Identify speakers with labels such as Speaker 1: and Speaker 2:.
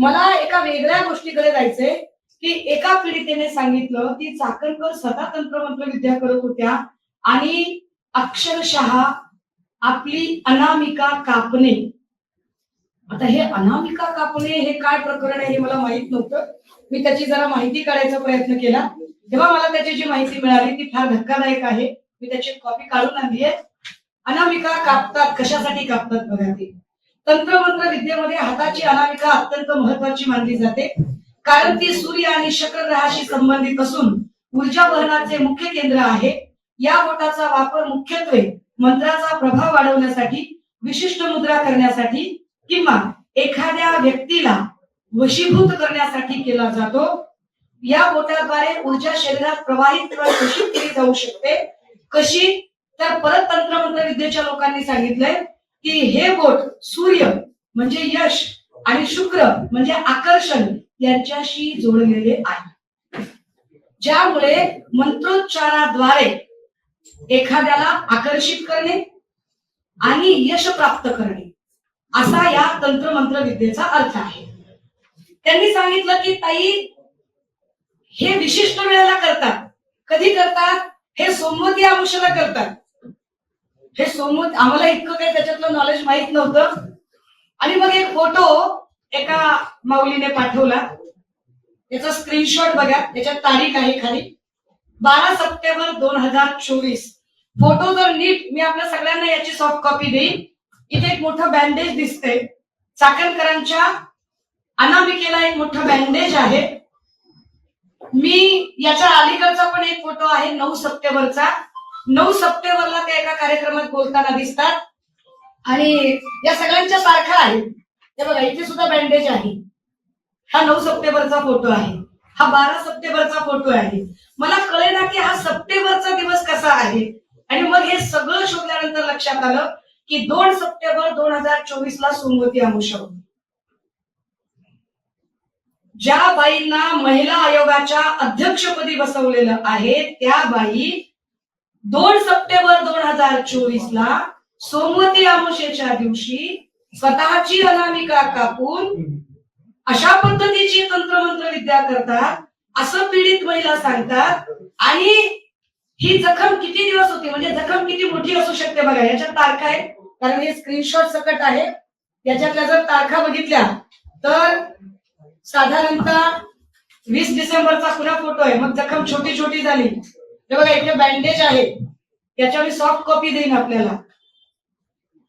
Speaker 1: मला एका वेगळ्या गोष्टीकडे जायचंय की एका पीडितेने सांगितलं की चाकणकर स्वतः तंत्रमंत्र विद्या करत होत्या आणि अक्षरशः आपली अनामिका कापणे. आता हे अनामिका कापणे हे काय प्रकरण आहे हे मला माहित नव्हतं. मी त्याची जरा माहिती काढायचा प्रयत्न केला तेव्हा मला त्याची जी माहिती मिळाली ती फार धक्कादायक आहे. मी त्याची कॉपी काढून आणली आहे. अनामिका कापतात, कशासाठी कापतात बघा. ते तंत्रमंत्र विद्येमध्ये हाताची अनामिका अत्यंत महत्वाची मानली जाते, कारण ती सूर्य आणि शुक्र ग्रहाशी संबंधित असून ऊर्जा वहनाचे मुख्य केंद्र आहे. या बोटाचा वापर मुख्यत्वे मंत्राचा प्रभाव वाढवण्यासाठी, विशिष्ट मुद्रा करण्यासाठी किंवा एखाद्या व्यक्तीला वशीभूत करण्यासाठी केला जातो. या बोटाद्वारे ऊर्जा शरीरात प्रवाहित कशी केली जाऊ शकते, कशी तर परत तंत्रमंत्र विद्येच्या लोकांनी सांगितलंय की हे बोट सूर्य म्हणजे यश आणि शुक्र म्हणजे आकर्षण यांच्याशी जोडलेले आहे, ज्यामुळे मंत्रोच्चाराद्वारे एखाद्याला आकर्षित करणे आणि यश प्राप्त करणे असा या तंत्रमंत्र विद्येचा अर्थ आहे. त्यांनी सांगितलं की ताई हे विशिष्ट वेळेला करतात. कधी करतात? हे सोमवती अमावस्येला करतात. हे सोमवती, आम्हाला इतकं काही त्याच्यातलं नॉलेज माहित नव्हतं. आणि मग एक फोटो एका माऊलीने पाठवला, त्याचा स्क्रीनशॉट बघा, त्याच्यात तारीख आहे खाली 12 सप्टेंबर 2024. फोटो जर नीट, मी आपल्या सगळ्यांना याची सॉफ्ट कॉपी देईन. इथे एक मोठं बँडेज दिसतंय, चाकणकरांच्या अनामिकेला एक मोठं बँडेज आहे. मी याच्या अलीकडचा पण एक फोटो आहे 9 सप्टेंबरचा. 9 सप्टेंबरला ते एका कार्यक्रमात बोलताना दिसतात आणि या सगळ्यांच्या सारखा आहे. हे बघा, इथे सुद्धा बँडेज आहे. हा 9 सप्टेंबरचा फोटो आहे, हा 12 सप्टेंबरचा फोटो आहे. मला कळेना की हा सप्टेंबरचा दिवस कसा आहे. आणि मग हे सगळं शोधल्यानंतर लक्षात आलं की 2 सप्टेंबर 2024 ला सोमवती अमावस्या होती. ज्या बाईंना महिला आयोगाच्या अध्यक्षपदी बसवलेलं आहे त्या बाई 2 सप्टेंबर 2024 ला सोमवती अमावस्येच्या दिवशी स्वतःची अनामिका कापून अशा पद्धतीची तंत्रमंत्र विद्या करतात असं पीडित महिला सांगतात. आणि ही जखम किती दिवस होती, म्हणजे जखम किती मोठी असू शकते बघा. याच्यात तारखा आहे, कारण हे स्क्रीनशॉट सकट आहे. याच्यातल्या जर तारखा बघितल्या तर साधारणतः 20 डिसेंबरचा पुन्हा फोटो आहे. मग जखम छोटी छोटी झाली. हे बघा, इथे बँडेज आहे, याच्या मी सॉफ्ट कॉपी देईन आपल्याला.